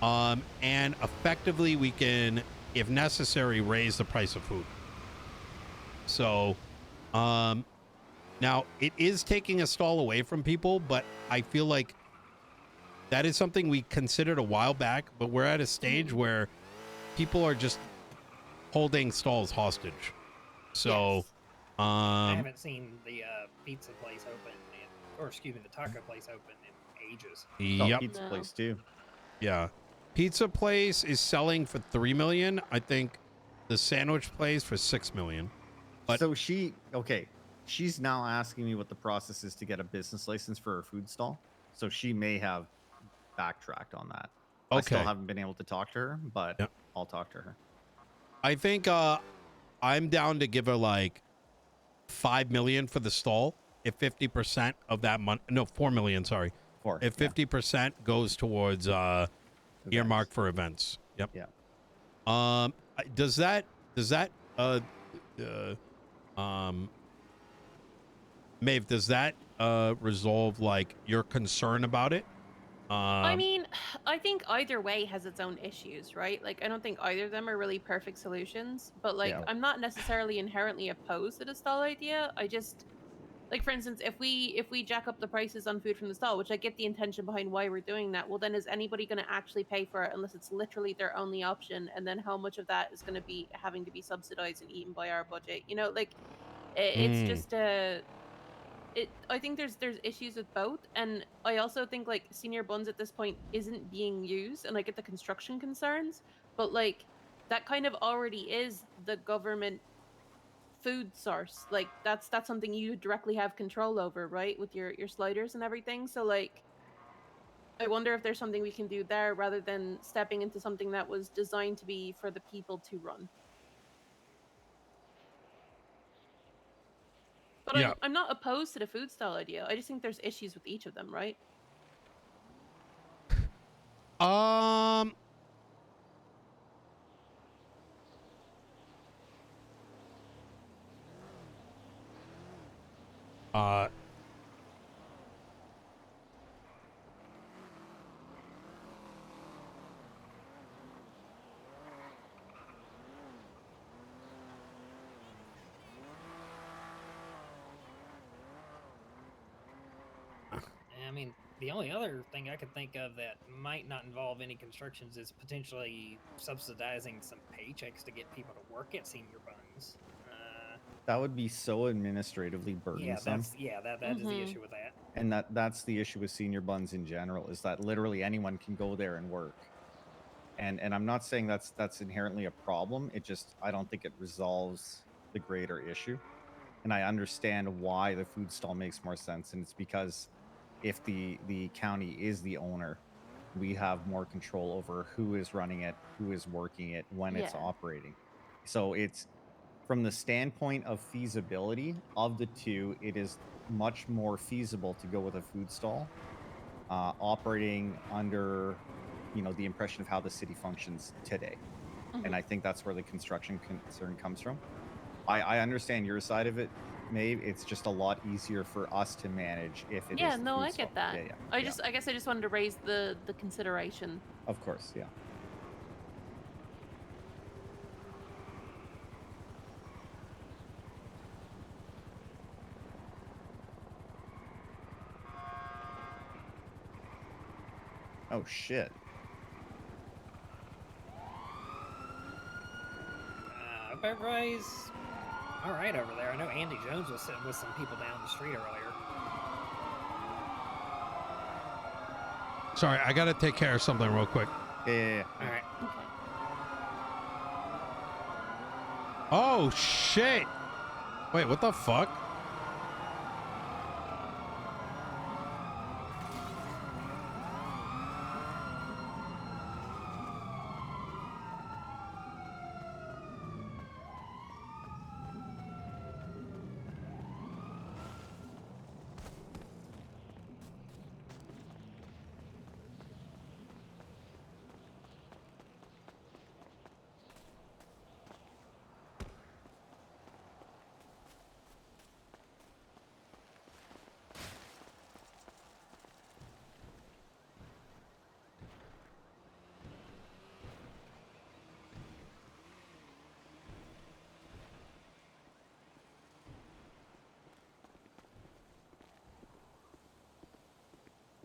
And effectively we can, if necessary, raise the price of food. So, now it is taking a stall away from people, but I feel like that is something we considered a while back, but we're at a stage where people are just holding stalls hostage. So, Yes. I haven't seen the pizza place open, the taco place open in ages. yep. Pizza No. place too. Yeah. Pizza place is selling for $3 million. I think the sandwich place for 6 million. But- so she's now asking me what the process is to get a business license for her food stall. So she may have backtracked on that. I still Okay. haven't been able to talk to her, but Yep. I'll talk to her. I think I'm down to give her like 5 million for the stall if 50% of that money, no, 4 million, sorry. If 50% goes towards earmark for events. Yep. Yeah. Does that Maeve, does that resolve like your concern about it? I mean, I think either way has its own issues, right? Like, I don't think either of them are really perfect solutions, but like, Yeah. I'm not necessarily inherently opposed to the stall idea. I just, like, for instance, if we jack up the prices on food from the stall, which I get the intention behind why we're doing that, well, then is anybody going to actually pay for it unless it's literally their only option? And then how much of that is going to be having to be subsidized and eaten by our budget? You know, like, it's just I think there's issues with both, and I also think like senior buns at this point isn't being used, and I get the construction concerns, but like that kind of already is the government food source. Like that's something you directly have control over, right, with your sliders and everything. So like I wonder if there's something we can do there rather than stepping into something that was designed to be for the people to run. But Yeah. I'm not opposed to the food style idea. I just think there's issues with each of them, right? Um. Uh. I mean, the only other thing I could think of that might not involve any constructions is potentially subsidizing some paychecks to get people to work at senior buns. That would be so administratively burdensome. That is the issue with that. And that's the issue with senior buns in general, is that literally anyone can go there and work. And I'm not saying that's inherently a problem. It just, I don't think it resolves the greater issue. And I understand why the food stall makes more sense. And it's because if the county is the owner, we have more control over who is running it, who is working it, when it's operating. So it's, from the standpoint of feasibility of the two, it is much more feasible to go with a food stall operating under, the impression of how the city functions today. And I think that's where the construction concern comes from. I understand your side of it, Maeve. It's just a lot easier for us to manage if it is. Yeah, the no, food I stall. get that. Yeah. I guess I just wanted to raise the consideration. Of course, yeah. Oh shit. Hope everybody's all right over there. I know Andy Jones was sitting with some people down the street earlier. Sorry, I gotta take care of something real quick. Yeah. All right. Okay. Oh shit! Wait, what the fuck?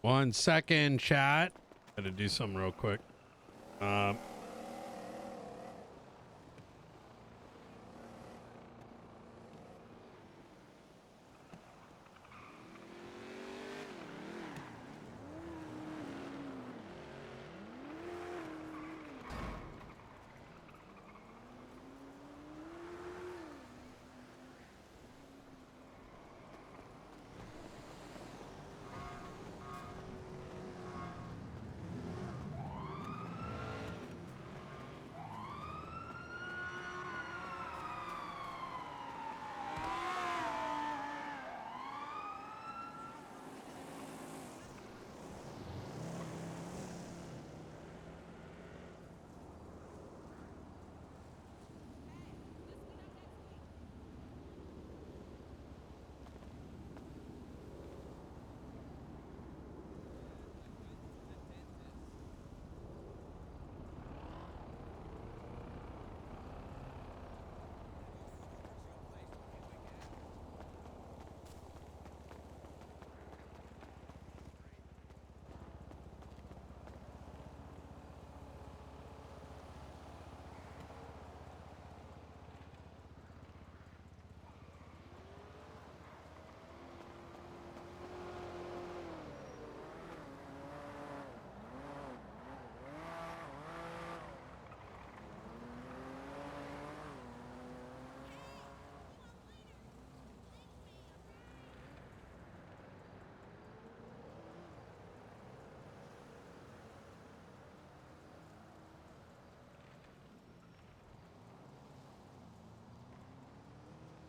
One second, chat. Gotta do something real quick.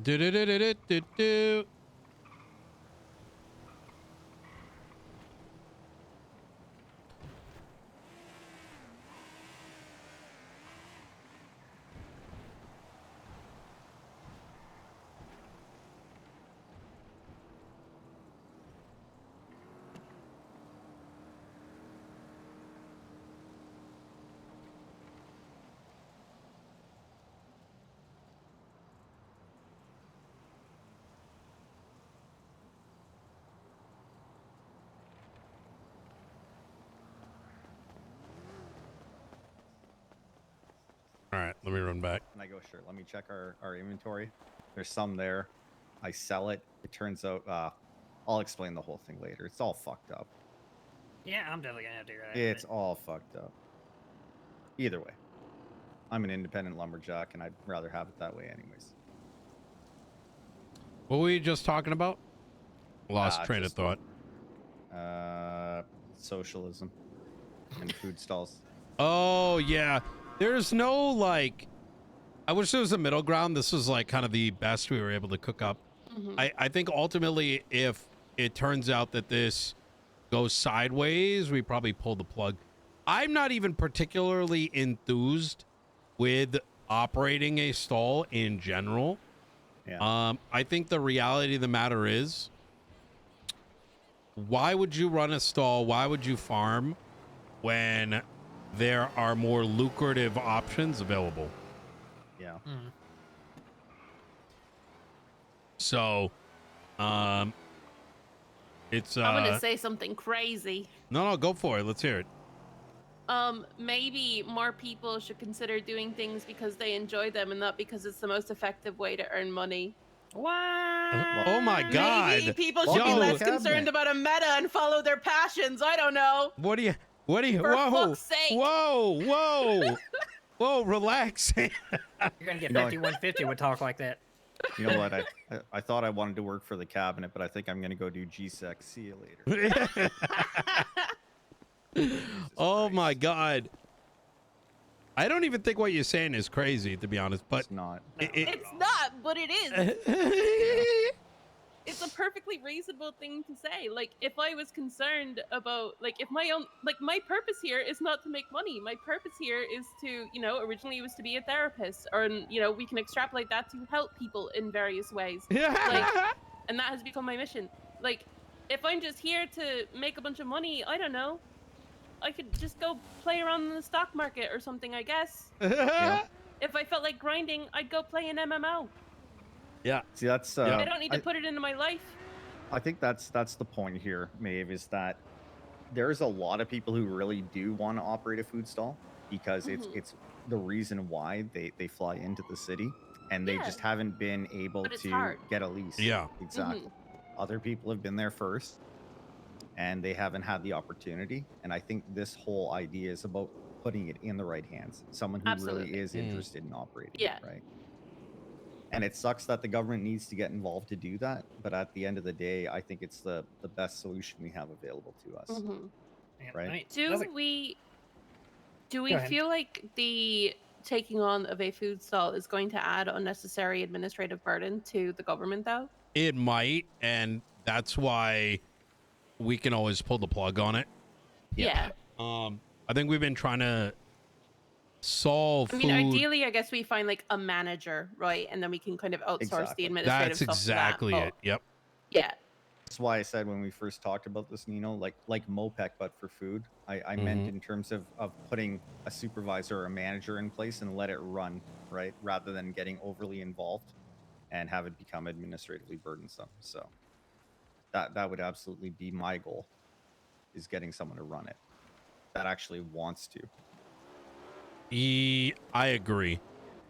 Do-do-do-do-do-do-do. All right, let me run back. And I go, sure, let me check our inventory. There's some there. I sell it. It turns out, I'll explain the whole thing later. It's all fucked up. Yeah, I'm definitely gonna have to hear that. It's all fucked up. Either way, I'm an independent lumberjack, and I'd rather have it that way anyways. What were we just talking about? Lost train of just, thought. Socialism and food stalls. Oh, yeah. There's no, like... I wish there was a middle ground. This was, like, kind of the best we were able to cook up. I think ultimately, if it turns out that this goes sideways, we probably pull the plug. I'm not even particularly enthused with operating a stall in general. Yeah. I think the reality of the matter is, why would you run a stall? Why would you farm when there are more lucrative options available? Yeah. So, it's I'm gonna say something crazy. no, go for it. Let's hear it. Maybe more people should consider doing things because they enjoy them and not because it's the most effective way to earn money. What? Oh my God! Maybe people should be Yo. less concerned about a meta and follow their passions. I don't know. What do you? For Whoa! fuck's sake. Whoa! Whoa! Relax. You're gonna get No. 5150 with talk like that. You know what? I thought I wanted to work for the cabinet, but I think I'm gonna go do GSEC. See you later. Oh my God! I don't even think what you're saying is crazy, to be honest. But It's not. It's not, but it is. It's a perfectly reasonable thing to say. Like, if I was concerned about, like, if my own, like, my purpose here is not to make money. My purpose here is to, you know, originally it was to be a therapist, or, you know, we can extrapolate that to help people in various ways. Like, and that has become my mission. Like, if I'm just here to make a bunch of money, I don't know. I could just go play around in the stock market or something, I guess. Yeah. If I felt like grinding, I'd go play an MMO. Yeah. See, that's. I don't need to put it into my life. I think that's the point here, Maeve, is that there's a lot of people who really do want to operate a food stall because it's the reason why they fly into the city, and they Yeah. just haven't been able But it's to hard. get a lease. Yeah. Exactly. Other people have been there first, and they haven't had the opportunity. And I think this whole idea is about putting it in the right hands. Someone who Absolutely. really is interested in operating. Yeah. Right. And it sucks that the government needs to get involved to do that. But at the end of the day, I think it's the best solution we have available to us. Yeah, Right. I mean, Do that's a- we Go ahead. feel like the taking on of a food stall is going to add unnecessary administrative burden to the government, though? It might, and that's why we can always pull the plug on it. Yeah. I think we've been trying to solve I mean, food. ideally, I guess we find like a manager, right? And then we can kind of outsource Exactly. the administrative That's stuff to that. exactly But it. Yep. Yeah. That's why I said when we first talked about this, Nino, like MOPEC, but for food. I meant in terms of putting a supervisor or a manager in place and let it run, right? Rather than getting overly involved and have it become administratively burdensome. So that would absolutely be my goal, is getting someone to run it that actually wants to. I agree.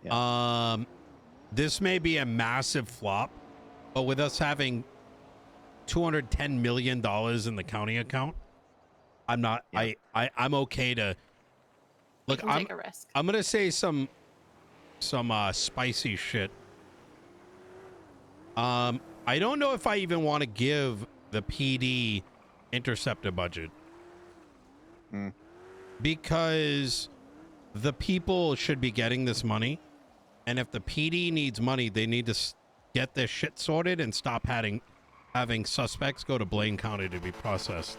Yeah. This may be a massive flop, but with us having $210 million in the county account, I'm not. Yeah. I'm okay to look. We can take a risk. I'm gonna say some spicy shit. I don't know if I even want to give the PD interceptor budget because the people should be getting this money, and if the PD needs money, they need to get this shit sorted and stop having suspects go to Blaine County to be processed.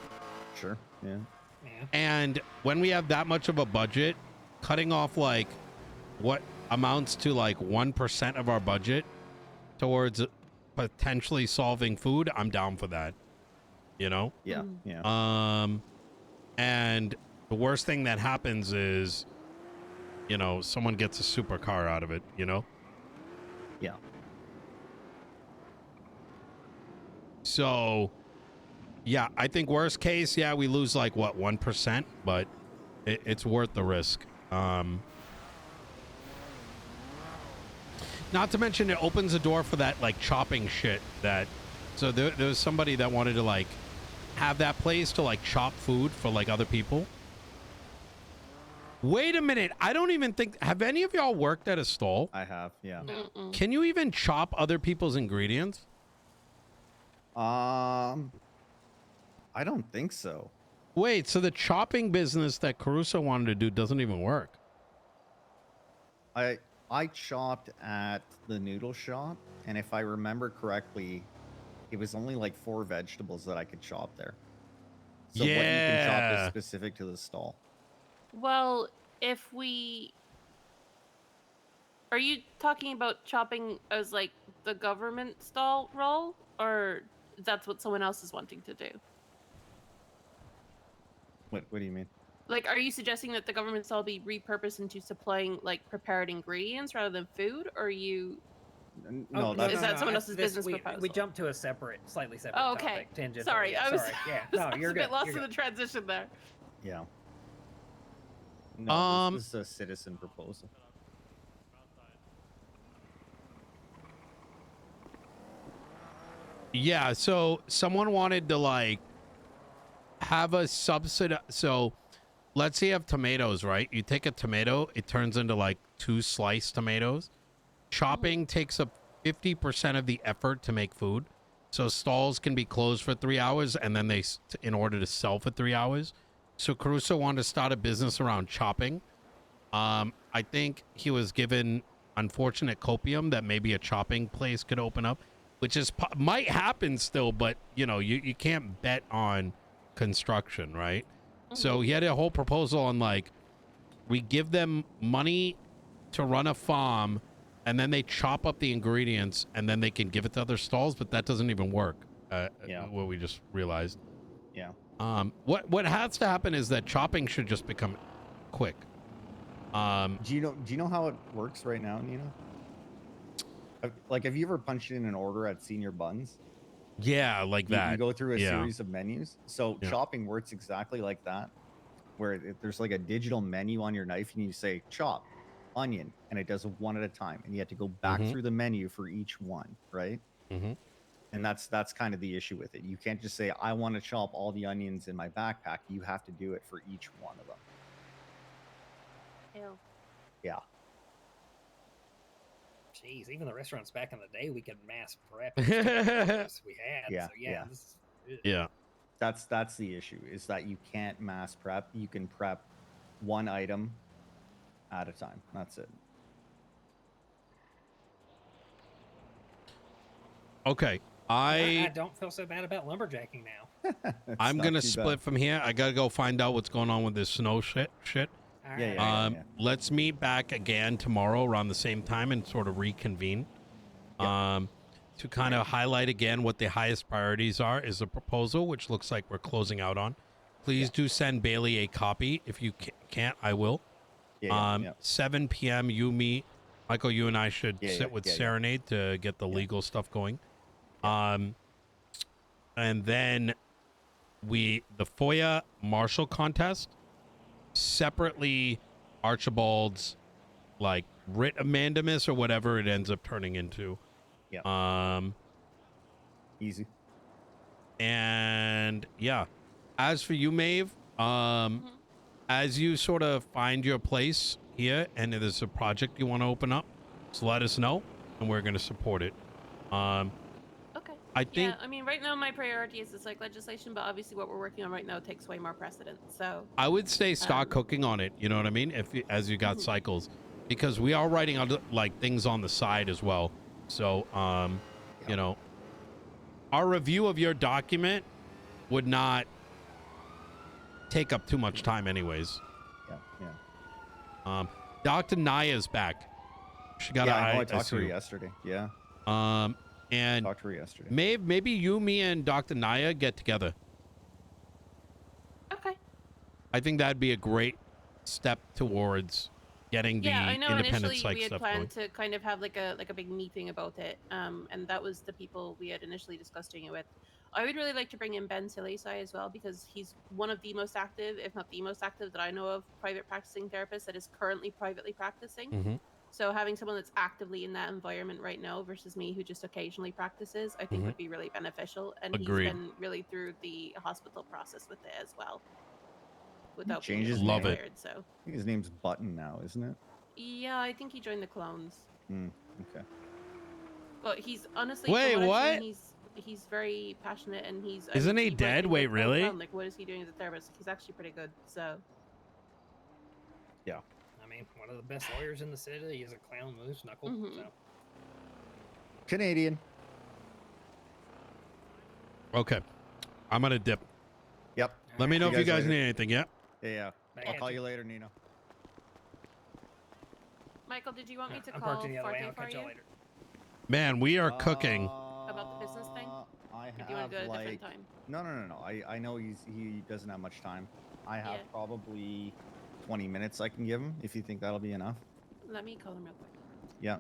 Sure. Yeah. Yeah. And when we have that much of a budget, cutting off like what amounts to like 1% of our budget towards potentially solving food, I'm down for that. You know? Yeah. Mm. Yeah. And the worst thing that happens is, you know, someone gets a supercar out of it, you know? Yeah. So, yeah, I think worst case, yeah, we lose like what, 1%, but it's worth the risk. Not to mention it opens the door for that like chopping shit so there was somebody that wanted to like have that place to like chop food for like other people. Wait a minute. I don't even think, have any of y'all worked at a stall? I have. Yeah. Mm-mm. Can you even chop other people's ingredients? I don't think so. Wait, so the chopping business that Caruso wanted to do doesn't even work? I chopped at the noodle shop, and if I remember correctly, it was only like 4 vegetables that I could chop there. So what you can chop Yeah. is specific to the stall. Well, if we... Are you talking about chopping as, like, the government stall role? Or that's what someone else is wanting to do? What do you mean? Like, are you suggesting that the government stall be repurposed into supplying, like, prepared ingredients rather than food? Or are you... No, Is that's that someone else's This- business we, proposal? We jumped to a slightly separate Oh, okay. topic. Tangential. Sorry, Yeah, I was... sorry. Yeah, I no, you're was a good. bit lost you're in good. the transition there. yeah. No, this is a citizen proposal. Yeah, so someone wanted to like have a subsidy. So let's say you have tomatoes, right? You take a tomato, it turns into like 2 sliced tomatoes. Chopping takes up 50% of the effort to make food. So stalls can be closed for 3 hours and then in order to sell for 3 hours. So Caruso wanted to start a business around chopping. I think he was given unfortunate copium that maybe a chopping place could open up, which is might happen still, but you know, you can't bet on construction, right? So he had a whole proposal on like, we give them money to run a farm and then they chop up the ingredients and then they can give it to other stalls, but that doesn't even work. Yeah. What we just realized. Yeah. What has to happen is that chopping should just become quick. Do you know how it works right now, Nino? Like, have you ever punched in an order at Senior Buns? Yeah, like that. You go through a Yeah. series of menus. So Yeah. chopping works exactly like that, where there's like a digital menu on your knife, and you say chop, onion, and it does one at a time, and you have to go back Mhm. through the menu for each one, right? Mhm. And that's kind of the issue with it. You can't just say I want to chop all the onions in my backpack. You have to do it for each one of them. Ew. Yeah. Jeez, even the restaurants back in the day, we could mass prep. We had. Yeah, So yeah. yeah. This is, Yeah. That's the issue, is that you can't mass prep. You can prep one item at a time. That's it. Okay. I don't feel so bad about lumberjacking now. It's I'm not gonna too split bad. from here. I gotta go find out what's going on with this snow shit. All Yeah, right. yeah. Let's meet back again tomorrow around the same time and sort of reconvene. To kind of highlight again what the highest priorities are is the proposal, which looks like we're closing out on. Please do send Bailey a copy. If you can't, I will. Yeah. 7 p.m. Michael, you and I should Yeah, sit yeah, with yeah, yeah. Serenade to get the legal stuff going. And then the FOIA Marshall contest, separately Archibald's like writ of mandamus or whatever it ends up turning into. Yeah. Easy. And yeah, as for you, Maeve, as you sort of find your place here and there's a project you want to open up, just let us know and we're going to support it. Okay. I think Yeah, I mean, right now my priority is this like legislation, but obviously what we're working on right now takes way more precedence. So I would say start cooking on it. You know what I mean? As you got cycles, because we are writing out like things on the side as well. So You know, our review of your document would not take up too much time anyways. Yeah. Dr. Naya's back. She got I know. I talked to her yesterday. Yeah. And Talked to her yesterday. maybe you, me, and Dr. Naya get together. Okay. I think that'd be a great step towards getting the I know independent initially psych we had stuff planned going. to kind of have like a big meeting about it, and that was the people we had initially discussed doing it with. I would really like to bring in Ben Silasai as well, because he's one of the most active, if not the most active, that I know of private practicing therapists that is currently privately practicing. Mm-hmm. So having someone that's actively in that environment right now versus me who just occasionally practices, I think Mhm. would be really beneficial. And Agreed. he's been really through the hospital process with it as well, without being changed his able to Love get it. fired. So I think his name's Button now, isn't it? yeah, I think he joined the clones. Okay. But he's honestly, Wait, from what what? I've seen, he's very passionate, and he's. Isn't he you might dead? think, Wait, like, oh, really? clown, like, what is he doing as a therapist? He's actually pretty good. So I mean, one of the best lawyers in the city. He's a clown moose knuckle. Mhm. So. Canadian. Okay. I'm going to dip. Yep. Let me know See if you guys later. need anything, yeah? Yeah. Bye, I'll call Angie. you later, Nino. Michael, did you want me to I'm call parking the other way. Forte I'll for catch you you later. Man, we are cooking. about the business thing? I Or do you want have to do it at a like different time? no. I know he doesn't have much time. I have Yeah. probably 20 minutes I can give him if you think that'll be enough. Let me call him real quick. Yeah.